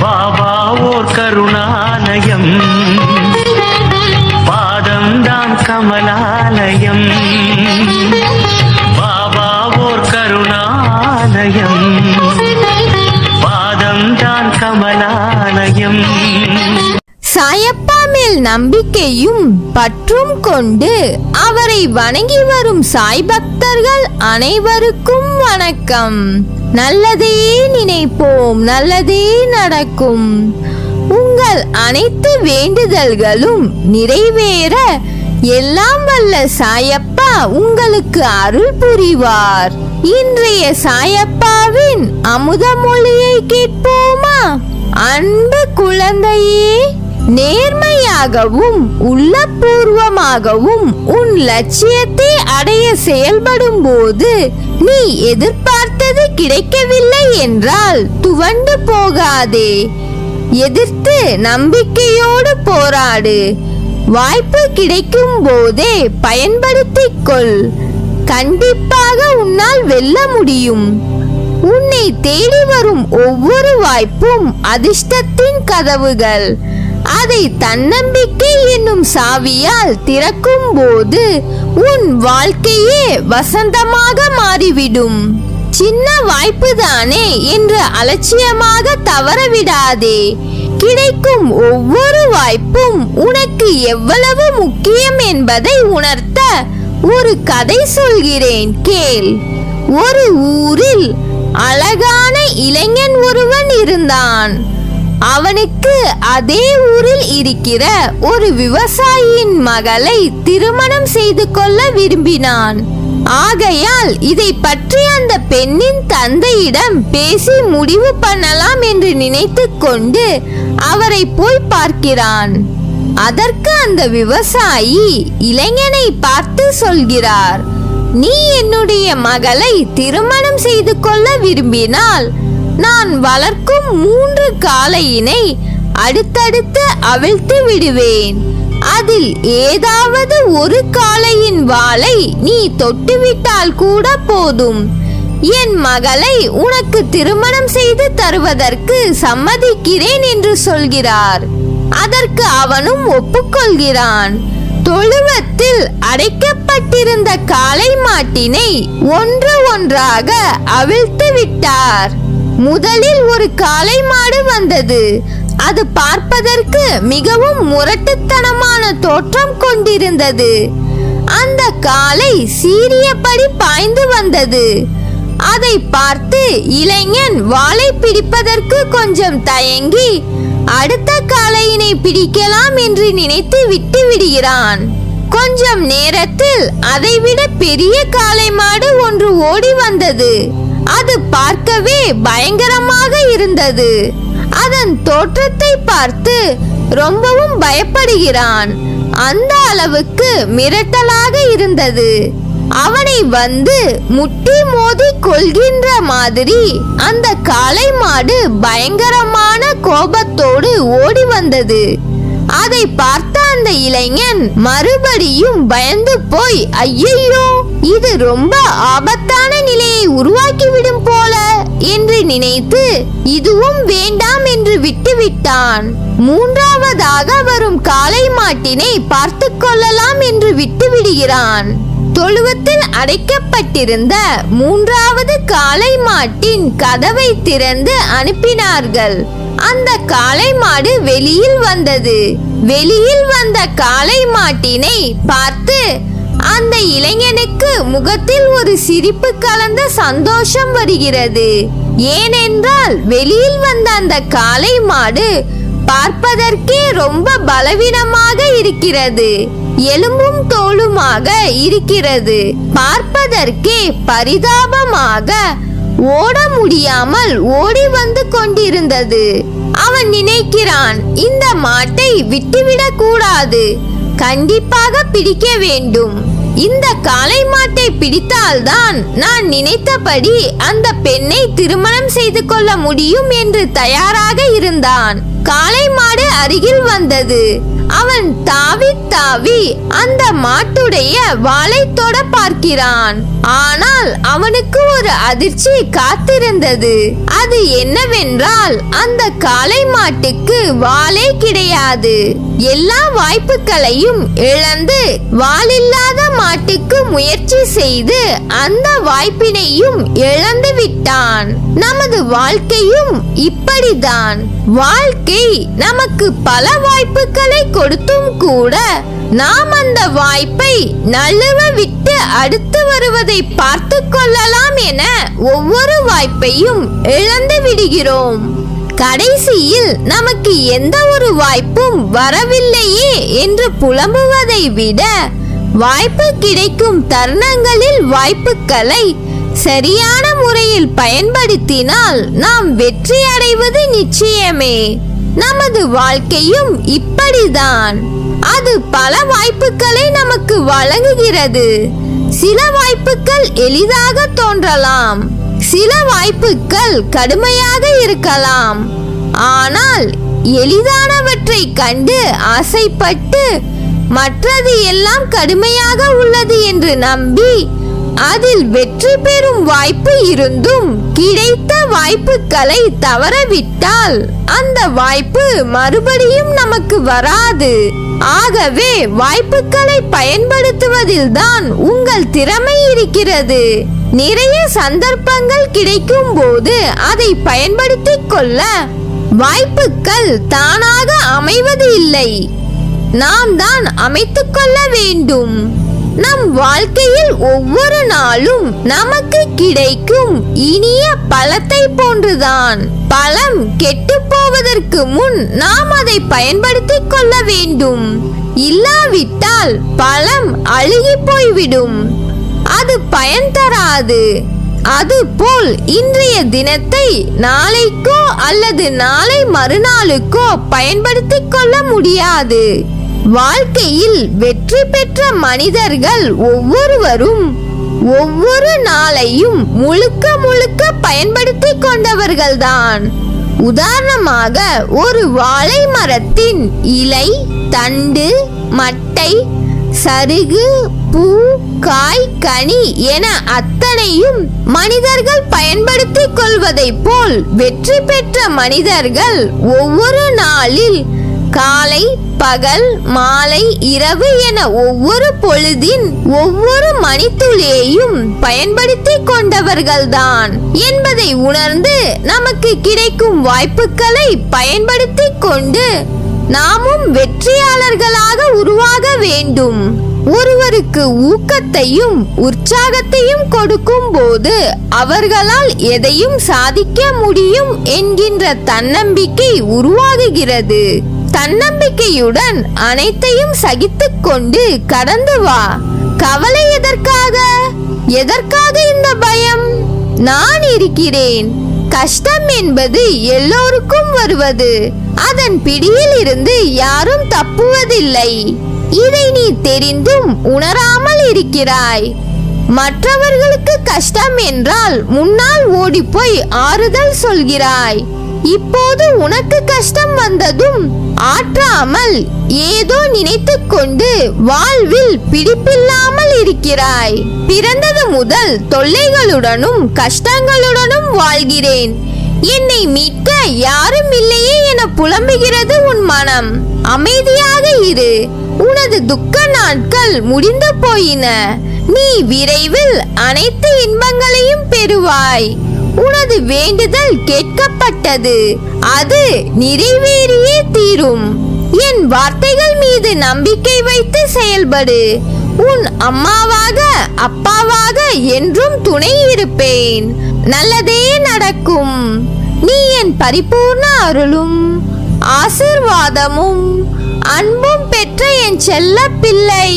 பாபா ஓர் கருணாலயம், பாதம்தான் கமலாலயம். பாபா ஓர் கருணாலயம், பாதம்தான் கமலாலயம். சாயப்பா மேல் நம்பிக்கையும் பற்றும் கொண்டு அவரை வணங்கி வரும் சாய் பக்தர்கள் அனைவருக்கும் வணக்கம். நல்லதே நினைப்போம், நல்லதே நடக்கும். உங்கள் அனைத்து வேண்டுதல்களும் நிறைவேற எல்லாம் வல்ல சாயப்பா உங்களுக்கு அருள் புரிவார். இன்றைய சாயப்பாவின் அமுத மொழியை கேட்போமா? அன்பு குழந்தையே, நேர்மையாகவும் உள்ளபூர்வமாகவும் உன் லட்சியத்தை அடைய செயல்படும் போது நீ எதிர்பார்த்தது கிடைக்கவில்லை என்றால் துவண்டு போகாதே. எதிர்த்து நம்பிக்கையோடு போராடு. வாய்ப்பு கிடைக்கும் போதே பயன்படுத்திக் கொள். கண்டிப்பாக உன்னால் வெல்ல முடியும். உன்னை தேடி வரும் ஒவ்வொரு வாய்ப்பும் அதிர்ஷ்டத்தின் கதவுகள். அதை தன்னம்பிக்கை என்னும் சாவியால் திறக்கும் போது உன் வாழ்க்கையே வசந்தமாக மாறிவிடும். சின்ன வாய்ப்பு தானே என்று அலட்சியமாக தவறவிடாதே. கிடைக்கும் ஒவ்வொரு வாய்ப்பும் உனக்கு எவ்வளவு முக்கியம் என்பதை உணர்த்த ஒரு கதை சொல்கிறேன், கேள். ஒரு ஊரில் அழகான இளைஞன் ஒருவன் இருந்தான். அவனுக்கு அதே ஊரில் இருக்கிற ஒரு விவசாயியின் மகளை திருமணம் செய்து கொள்ள விரும்பினான். ஆகையால் இதை பற்றி அந்த பெண்ணின் தந்தையிடம் பேசி முடிவு பண்ணலாம் என்று நினைத்து கொண்டு அவரை போய் பார்க்கிறான். அதற்கு அந்த விவசாயி இளைஞனை பார்த்து சொல்கிறார், நீ என்னுடைய மகளை திருமணம் செய்து கொள்ள விரும்பினால் நான் வளர்க்கும் 3 காளையினை அடுத்தடுத்து அவிழ்த்து விடுவேன். அதில் ஏதாவது ஒரு காளையின் வாளை நீ தொட்டுவிட்டால் கூட போதும். என் மகளை உனக்கு திருமணம் செய்து தருவதற்கு சம்மதிக்கிறேன் என்று சொல்கிறார். அதற்கு அவனும் ஒப்புக்கொள்கிறான். தொழுவத்தில் அடைக்கப்பட்டிருந்த காளை மாட்டினை ஒன்று ஒன்றாக அவிழ்த்து விட்டார். முதலில் ஒரு காளை மாடு வந்தது. அது பார்ப்பதற்கு மிகவும் முரட்டுத்தனமான தோற்றம் கொண்டிருந்தது. அந்த காளை சீறியபடி பாய்ந்து வந்தது. அதை பார்த்து இளைஞன் வாளை பிடிப்பதற்கு கொஞ்சம் தயங்கி அடுத்த காளையினை பிடிக்கலாம் என்று நினைத்து விட்டு விடுகிறான். கொஞ்சம் நேரத்தில் அதைவிட பெரிய காளை மாடு ஒன்று ஓடி வந்தது. அது பார்க்கவே பயங்கரமாக இருந்தது. அதன் தோற்றத்தை பார்த்து ரொம்பவும் பயப்படுகிறான். அந்த அளவுக்கு மிரட்டலாக இருந்தது. அவனை வந்து முட்டி மோதி கொள்கின்ற மாதிரி அந்த காளை மாடு பயங்கரமான கோபத்தோடு ஓடி வந்தது. அதை பார்த்த அந்த இளைஞன் மறுபடியும் பயந்து போய், ஐயையோ, இது ரொம்ப ஆபத்தான நிலையை உருவாக்கிவிடும் போல என்று நினைத்து இதுவும் வேண்டாம் என்று விட்டுவிட்டான். 3வதாக வரும் காளை மாட்டினை பார்த்து கொள்ளலாம் என்று விட்டு விடுகிறான். தொழுவத்தில் அடைக்கப்பட்டிருந்த 3வது காளை மாட்டின் கதவை திறந்து அனுப்பினார்கள். அந்த காளை மாடு வெளியில் வந்தது. வெளியில் வந்த காளை மாட்டினை பார்த்து அந்த இளைஞனுக்கு முகத்தில் ஒரு சிரிப்பு கலந்த சந்தோஷம் வருகிறது. ஏனென்றால் வெளியில் வந்த அந்த காளை மாடு பார்ப்பதற்கே ரொம்ப பலவீனமாக இருக்கிறது. எலும்பும் தோலுமாக இருக்கிறது. பார்ப்பதற்கே பரிதாபமாக ஓட முடியாமல் ஓடி வந்து கொண்டிருந்தது. அவன் நினைக்கிறான், இந்த மாட்டை விட்டுவிடக் கூடாது, கண்டிப்பாக பிடிக்க வேண்டும். இந்த காளை மாட்டை பிடித்தால்தான் நான் நினைத்தபடி அந்த பெண்ணை திருமணம் செய்து கொள்ள முடியும் என்று தயாராக இருந்தான். காளை மாடு அருகில் வந்தது. அவன் தாவி தாவி அந்த மாட்டுடைய வாலை தொட பார்க்கிறான். ஆனால் அவனுக்கு ஒரு அதிர்ச்சி காத்திருந்தது. அது என்னவென்றால் அந்த காளை மாட்டுக்கு வாலே கிடையாது. எல்லா வாய்ப்புகளையும் இழந்து வாலில்லாத மாட்டுக்கு முயற்சி செய்து அந்த வாய்ப்பினையும் இழந்து விட்டான். நமது வாழ்க்கையும் இப்படிதான். வாழ்க்கை நமக்கு பல வாய்ப்புகளை கொடுத்தும் கூட நாம் அந்த வாய்ப்பை நழுவ விட்டு அடுத்து வருவதை பார்த்து கொள்ளலாம் என ஒவ்வொரு வாய்ப்பையும் இழந்து விடுகிறோம். கடைசியில் நமக்கு எந்த ஒரு வாய்ப்பும் வரவில்லையே என்று புலம்புவதை விட வாய்ப்பு கிடைக்கும் தருணங்களில் வாய்ப்புகளை சரியான முறையில் பயன்படுத்தினால் நாம் வெற்றி அடைவது நிச்சயமே. நமது வாழ்க்கையும் இப்படிதான். அது பல வாய்ப்புகளை நமக்கு வழங்குகிறது. சில வாய்ப்புகள் எளிதாக தோன்றலாம், சில வாய்ப்புகள் கடுமையாக இருக்கலாம். ஆனால் எளிதானவற்றை கண்டு ஆசைப்பட்டு மற்றது எல்லாம் கடுமையாக உள்ளது என்று நம்பி அதில் வெற்றி பெறும் வாய்ப்பு இருந்தும் கிடைத்த வாய்ப்புகளை தவறவிட்டால் அந்த வாய்ப்பு மறுபடியும் நமக்கு வராது. ஆகவே வாய்ப்புகளை பயன்படுத்துவதில் தான் உங்கள் திறமை இருக்கிறது. நிறைய சந்தர்ப்பங்கள் கிடைக்கும் போது அதை பயன்படுத்திக் கொள்ள வாய்ப்புகள் தானாக அமைவது இல்லை, நாம் தான் அமைத்துக் கொள்ள வேண்டும். நம் வாழ்க்கையில் ஒவ்வொரு நாளும் நமக்கு கிடைக்கும் இனிய பழத்தை போன்றுதான். பழம் கெட்டு போவதற்கு முன் நாம் அதை பயன்படுத்திக் கொள்ள வேண்டும். இல்லாவிட்டால் பழம் அழுகி போய்விடும், அது பயன் தராது. அதுபோல் இன்றைய தினத்தை நாளைக்கோ அல்லது நாளை மறுநாளுக்கோ பயன்படுத்திக் கொள்ள முடியாது. வாழ்க்கையில் வெற்றி பெற்ற மனிதர்கள் ஒவ்வொருவரும் ஒவ்வொரு நாளையும் முழுக்க முழுக்க பயன்படுத்தி கொண்டவர்கள்தான். உதாரணமாக ஒரு வாழை மரத்தின் இலை, தண்டு, மட்டை, சருகு, பூ, காய், கனி என அத்தனையும் மனிதர்கள் பயன்படுத்திக் கொள்வதைப் போல் வெற்றி பெற்ற மனிதர்கள் ஒவ்வொரு நாளில் காலை, பகல், மாலை, இரவு என ஒவ்வொரு பொழுதின் ஒவ்வொரு மணித்துளியையும் பயன்படுத்தி கொண்டவர்கள்தான் என்பதை உணர்ந்து நமக்கு கிடைக்கும் வாய்ப்புகளை பயன்படுத்தி கொண்டு நாமும் வெற்றியாளர்களாக உருவாக வேண்டும். ஒருவருக்கு ஊக்கத்தையும் உற்சாகத்தையும் கொடுக்கும் போது அவர்களால் எதையும் சாதிக்க முடியும் என்கின்ற தன்னம்பிக்கை உருவாகுகிறது. தன்னம்பிக்கையுடன் அனைத்தையும் சகித்துக் கொண்டு கடந்து வா. கவலை எதற்காக? எதற்காக இந்த பயம்? நான் இருக்கிறேன். கஷ்டம் என்பது எல்லோருக்கும் வருவது. அதன் பிடியில் இருந்து யாரும் தப்புவதில்லை. இதை நீ தெரிந்தும் உணராமல் இருக்கிறாய். மற்றவர்களுக்கு கஷ்டம் என்றால் முன்னால் ஓடிப்போய் ஆறுதல் சொல்கிறாய். இப்போது உனக்கு கஷ்டம் வந்ததும் ஆற்றாமல் ஏதோ நினைத்து கொண்டு வாழ்வில் பிடிப்பில்லாமல் இருக்கிறாய். பிறந்தது முதல் தொல்லைகளுடனும் கஷ்டங்களுடனும் வாழ்கிறேன், என்னை மீட்க யாரும் இல்லையே என புலம்புகிறது உன் மனம். அமைதியாக இரு. உனது துக்க நாட்கள் முடிந்து போயின. நீ விரைவில் அனைத்து இன்பங்களையும் பெறுவாய். உனது வேண்டுதல் கேட்கப்பட்டது, அது நிறைவேறியே தீரும். என் வார்த்தைகள் மீது நம்பிக்கை வைத்து செயல்படு. உன் அம்மாவாக அப்பாவாக என்றும் துணை இருப்பேன். நல்லதே நடக்கும். நீ என் பரிபூர்ண அருளும் ஆசீர்வாதமும் அன்பும் பெற்ற என் செல்ல பிள்ளை.